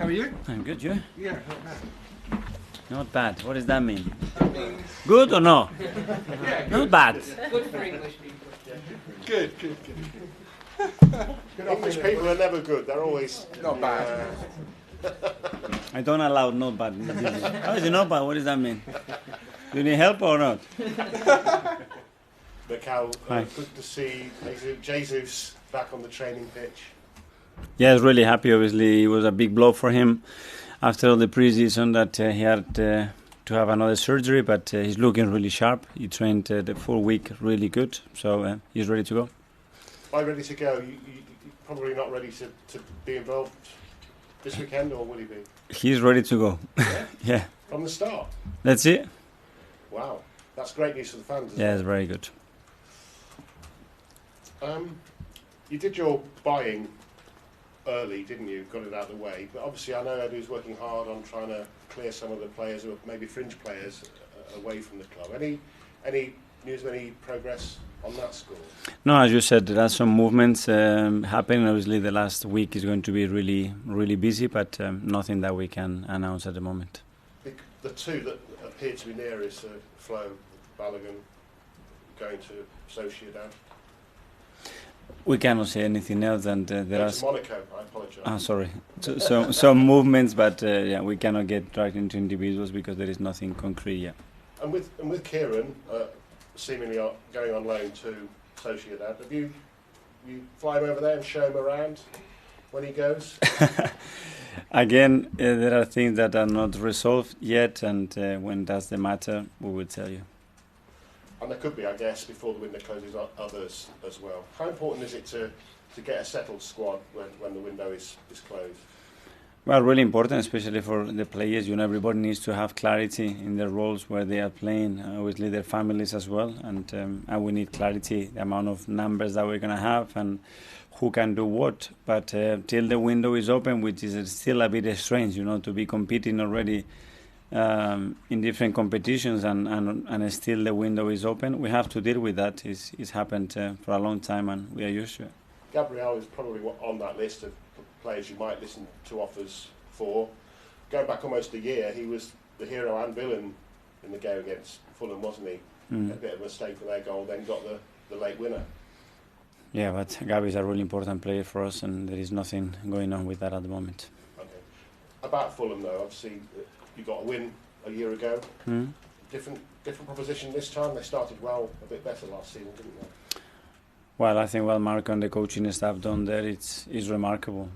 How are you? I'm good, you? Yeah, not bad. Not bad. What does that mean? That means Good or no? yeah, Not bad. Good for English people. good. English people are never good. They're always Not bad. I don't allow not bad in the business. How is it not bad? What does that mean? Do you need help or not? Mikel, Hi. good to see Jesus back on the training pitch. Yeah, I was really happy. Obviously, it was a big blow for him after all the preseason that he had to have another surgery, but he's looking really sharp. He trained the full week really good, so he's ready to go. Are you ready to go? You're probably not ready to be involved this weekend, or will he be? He's ready to go. Yeah? Yeah, From the start? that's it. Wow. That's great news for the fans, isn't Yeah, it? it's very good. You did your buying early, didn't you? Got it out of the way. But obviously I know Edu's working hard on trying to clear some of the players who are maybe fringe players away from the club. Any news of any progress on that score? No, as you said, there are some movements happening. Obviously, the last week is going to be really, really busy, but nothing that we can announce at the moment. The two that appear to be nearest are Flo, Balogun, going to Sociedad. We cannot say anything else, and there Going are. to Monaco, I apologise. Sorry. So some movements, but yeah, we cannot get dragged into individuals because there is nothing concrete yet. And with Kieran seemingly going on loan to Sociedad, have you fly him over there and show him around when he goes? Again, there are things that are not resolved yet, and when that's the matter, we will tell you. And there could be, I guess, before the window closes, others as well. How important is it to get a settled squad when the window is closed? Well, really important, especially for the players. Everybody needs to have clarity in their roles where they are playing. Obviously, their families as well, and we need clarity, the amount of numbers that we're going to have, and who can do what. But till the window is open, which is still a bit strange, to be competing already in different competitions and still the window is open. We have to deal with that. It's happened for a long time, and we are used to it. Gabriel is probably on that list of players you might listen to offers for. Going back almost a year, he was the hero and villain in the game against Fulham, wasn't he? A bit of a mistake for their goal, then got the late winner. Yeah, but Gabi is a really important player for us, and there is nothing going on with that at the moment. Okay. About Fulham, though, obviously you got a win a year ago. Different proposition this time. They started well, a bit better last season, didn't they? Well, I think what Marco and the coaching staff done there is remarkable.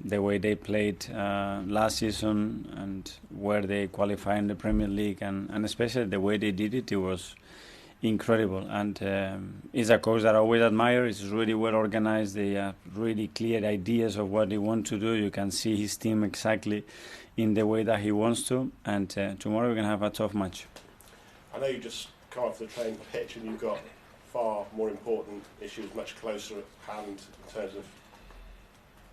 The way they played last season and where they qualified in the Premier League, and especially the way they did it, it was incredible. And he's a coach that I always admire. He's really well organized. They have really clear ideas of what they want to do. You can see his team exactly in the way that he wants to. And tomorrow we're going to have a tough match. I know you just come off the training pitch and you've got far more important issues much closer at hand in terms of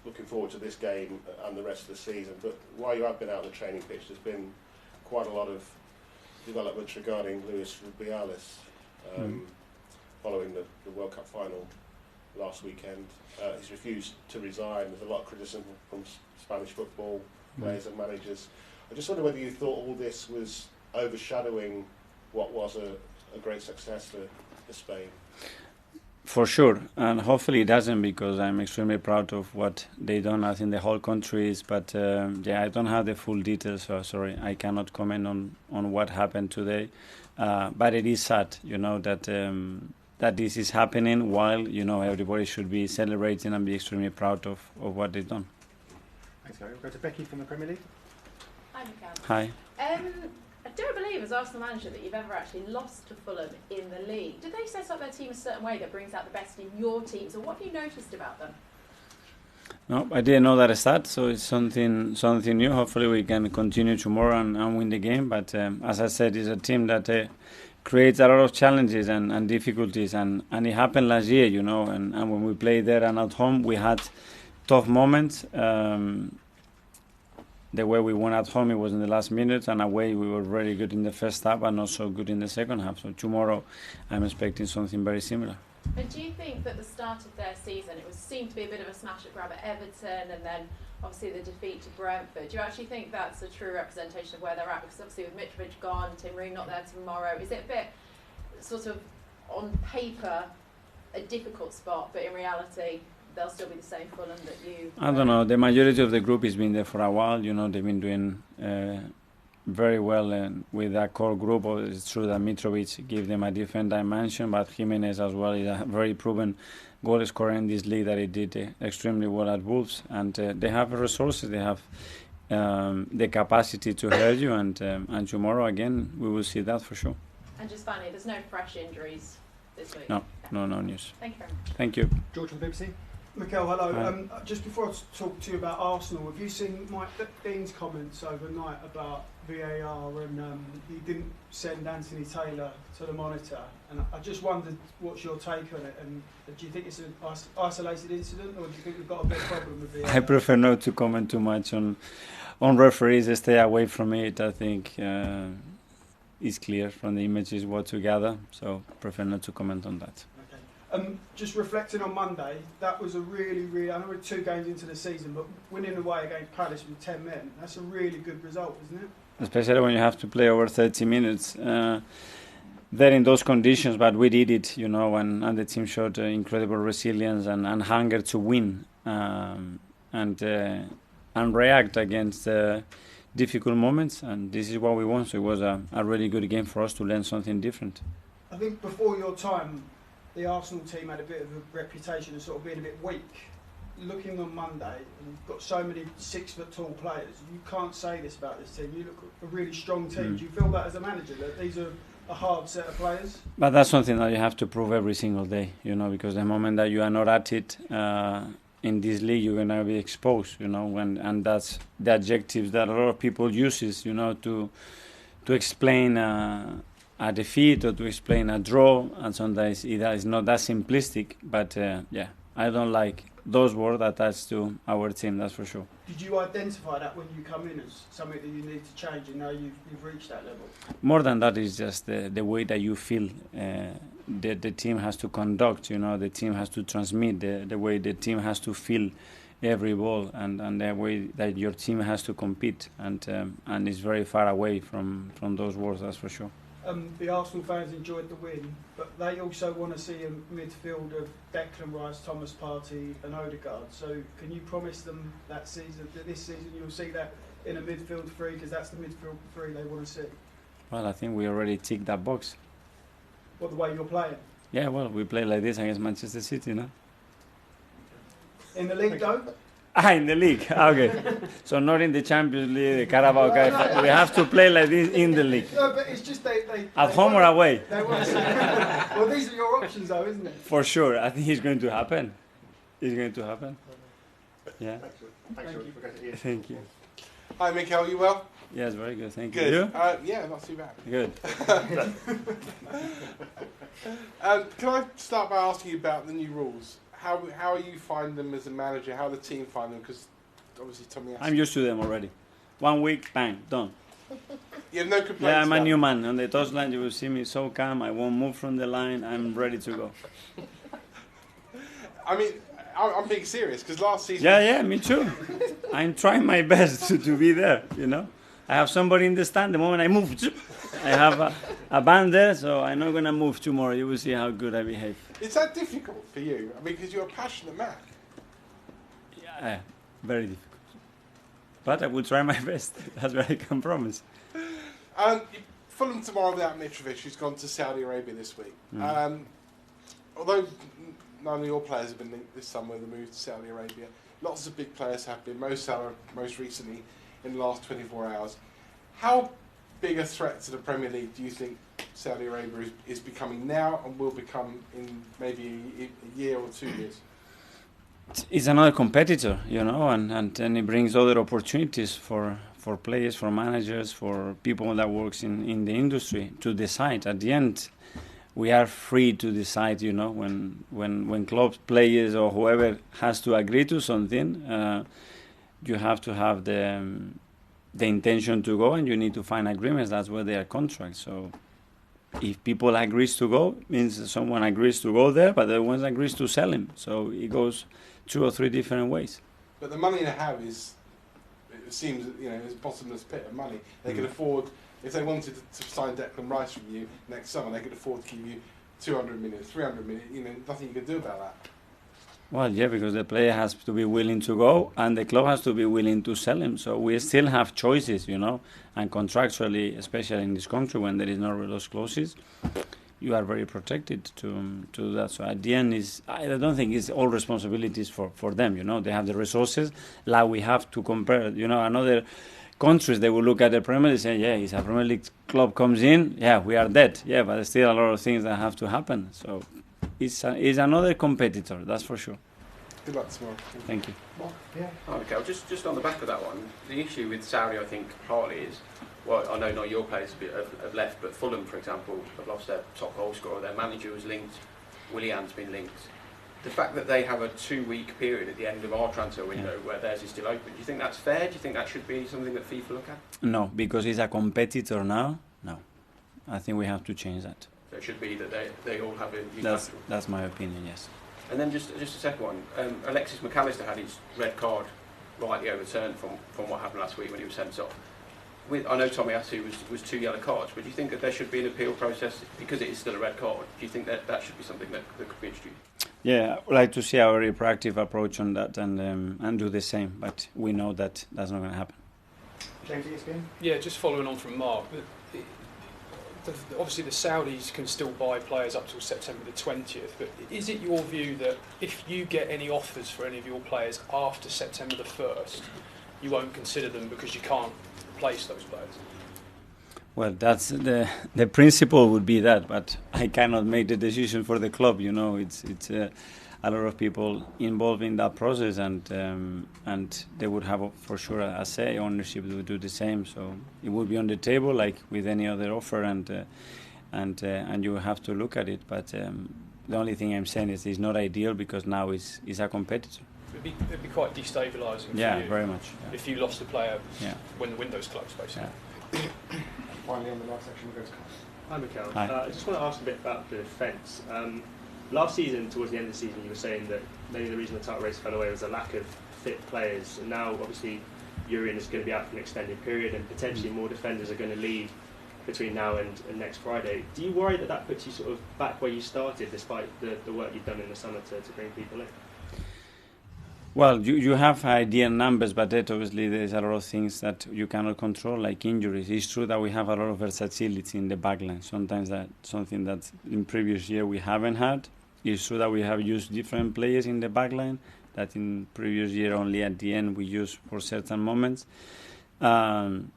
looking forward to this game and the rest of the season. But while you have been out on the training pitch, there's been quite a lot of developments regarding Luis Rubiales following the World Cup final last weekend. He's refused to resign. There's a lot of criticism from Spanish football players and managers. I just wonder whether you thought all this was overshadowing what was a great success for Spain. For sure, and hopefully it doesn't, because I'm extremely proud of what they done. I think the whole country is, but yeah, I don't have the full details, so sorry, I cannot comment on what happened today. But it is sad, that this is happening while everybody should be celebrating and be extremely proud of what they've done. Thanks, Gary. We'll go to Becky from the Premier League. Hi, Mikel. Hi. I don't believe, as Arsenal manager, that you've ever actually lost to Fulham in the league. Do they set up their team a certain way that brings out the best in your teams, or what have you noticed about them? No, I didn't know that stat, so it's something new. Hopefully we can continue tomorrow and win the game. But as I said, it's a team that creates a lot of challenges and difficulties, and it happened last year, and when we played there and at home, we had tough moments. The way we won at home, it was in the last minute, and away we were very good in the first half and not so good in the second half. So tomorrow I'm expecting something very similar. And do you think that the start of their season, it seemed to be a bit of a smash and grab at Everton, and then obviously the defeat to Brentford? Do you actually think that's a true representation of where they're at? Because obviously with Mitrovic gone, Tim Ream not there tomorrow, is it a bit sort of on paper a difficult spot, but in reality they'll still be the same Fulham that you... I don't know. The majority of the group has been there for a while. You know, they've been doing very well with that core group. It's true that Mitrovic gave them a different dimension, but Jimenez as well is a very proven goal scorer in this league that he did extremely well at Wolves. And they have resources. They have the capacity to hurt you. And tomorrow, again, we will see that for sure. And just finally, there's no fresh injuries this week? No news. Thank you very much. Thank you. George from the BBC. Mikel, hello. Hi. Just before I talk to you about Arsenal, have you seen Mike Dean's comments overnight about VAR and he didn't send Anthony Taylor to the monitor? And I just wondered what's your take on it, and do you think it's an isolated incident, or do you think we've got a big problem with VAR? I prefer not to comment too much on referees. Stay away from it. I think it's clear from the images what to gather, so prefer not to comment on that. Just reflecting on Monday, that was a really, I know we're 2 games into the season, but winning away against Palace with 10 men, that's a really good result, isn't it? Especially when you have to play over 30 minutes. They're in those conditions, but we did it, you know, and the team showed incredible resilience and hunger to win and react against difficult moments, and this is what we want. So it was a really good game for us to learn something different. I think before your time, the Arsenal team had a bit of a reputation of sort of being a bit weak. Looking on Monday, and you've got so many 6-foot-tall players, you can't say this about this team. You look a really strong team. Do you feel that as a manager, that these are a hard set of players? But that's something that you have to prove every single day, you know, because the moment that you are not at it in this league, you're going to be exposed, you know, and that's the adjectives that a lot of people uses, you know, to explain a defeat or to explain a draw, and sometimes it is not that simplistic, but yeah, I don't like those words attached to our team, that's for sure. Did you identify that when you come in as something that you need to change, and now you've reached that level? More than that, is just the way that you feel the team has to conduct, you know, the team has to transmit, the way the team has to feel every ball, and the way that your team has to compete, and it's very far away from those words, that's for sure. The Arsenal fans enjoyed the win, but they also want to see a midfield of Declan Rice, Thomas Partey and Odegaard. So can you promise them that this season you'll see that in a midfield 3, because that's the midfield 3 they want to see? Well, I think we already ticked that box. What, the way you're playing? Yeah, well, we play like this against Manchester City, no? In the league though? In the league. Okay. So not in the Champions League, the Carabao Cup. We have to play like this in the league. No, but it's just they At home or away? They want to see. Well, these are your options though, isn't it? For sure. I think it's going to happen. It's going to happen. Yeah. Thanks, George. We'll go to Ian. Thank you. Hi, Mikel, you well? Yes, very good. Thank Good. you. Yeah, not too bad. Good. Can I start by asking you about the new rules? How are you finding them as a manager? How the team find them? Because obviously Tommy has... I'm used to them already. 1 week, bang, done. You have no complaints? Yeah, I'm a about new man. On the touchline, you will see me so calm. I won't move from the line. I'm ready to go. I mean, I'm being serious, because last season... Yeah, me too. I'm trying my best to be there, you know. I have somebody in the stand. The moment I move, I have a band there, so I'm not going to move tomorrow. You will see how good I behave. Is that difficult for you? I mean, because you're a passionate man. Yeah, very difficult. But I will try my best. That's what I can promise. Fulham tomorrow without Mitrovic, who's gone to Saudi Arabia this week. Mm. Although none of your players have been linked this summer with the move to Saudi Arabia, lots of big players have been. Mo Salah, most recently, in the last 24 hours. How big a threat to the Premier League do you think Saudi Arabia is becoming now and will become in maybe a year or 2 years? It's another competitor, you know, and it brings other opportunities for players, for managers, for people that works in the industry to decide. At the end, we are free to decide, you know, when clubs, players or whoever has to agree to something, you have to have the intention to go, and you need to find agreements. That's where they are contracts. So if people agrees to go, means someone agrees to go there, but the one agrees to sell him. So it goes 2 or 3 different ways. But the money they have is, it seems, is a bottomless pit of money. They could afford, if they wanted to sign Declan Rice from you next summer, they could afford to give you 200 million, 300 million. Nothing you could do about that. Well, yeah, because the player has to be willing to go, and the club has to be willing to sell him. So we still have choices, and contractually, especially in this country, when there is no those clauses, you are very protected to do that. So at the end, I don't think it's all responsibilities for them. They have the resources. Like we have to compare. Another countries, they will look at the Premier League and say, yeah, if a Premier League club comes in, yeah, we are dead. Yeah, but there's still a lot of things that have to happen. So it's another competitor, that's for sure. Good luck tomorrow. Thank you. Yeah. Okay, well, just on the back of that one, the issue with Saudi, I think, partly is, well, I know not your players have left, but Fulham, for example, have lost their top goal scorer. Their manager was linked. Willian's been linked. The fact that they have a 2-week period at the end of our transfer window where theirs is still open, do you think that's fair? Do you think that should be something that FIFA look at? No, because he's a competitor now. No, I think we have to change that. So it should be that they all have a... That's my opinion, yes. And then just a second one. Alexis McAllister had his red card rightly overturned from what happened last week when he was sent off. I know Tomiyasu was 2 yellow cards, but do you think that there should be an appeal process because it is still a red card? Do you think that should be something that could be introduced? Yeah, I would like to see a very proactive approach on that and do the same, but we know that that's not going to happen. James, ESPN? Yeah, just following on from Mark, obviously the Saudis can still buy players up till September the 20th, but is it your view that if you get any offers for any of your players after September the 1st, you won't consider them because you can't replace those players? Well, that's the principle would be that, but I cannot make the decision for the club. It's a lot of people involved in that process, and they would have for sure a say. Ownership would do the same, so it would be on the table like with any other offer, and you have to look at it. But the only thing I'm saying is it's not ideal because now it's a competitor. It'd be quite destabilising for yeah, you very much. Yeah. If you lost a player when the window's closed, basically. Yeah. Finally, on the last section, we'll go to Carl. Hi, Mikel. Hi. I just want to ask a bit about the defence. Last season, towards the end of the season, you were saying that maybe the reason the title race fell away was a lack of fit players, and now obviously Urian is going to be out for an extended period, and potentially more defenders are going to leave between now and next Friday. Do you worry that puts you sort of back where you started, despite the work you've done in the summer to bring people in? Well, you have idea numbers, but that obviously there's a lot of things that you cannot control, like injuries. It's true that we have a lot of versatility in the backline. Sometimes that's something that in previous year we haven't had. It's true that we have used different players in the backline that in previous year only at the end we use for certain moments. And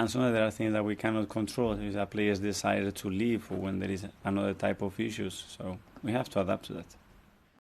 some of the other things that we cannot control is a player's desire to leave or when there is another type of issues. So we have to adapt to that.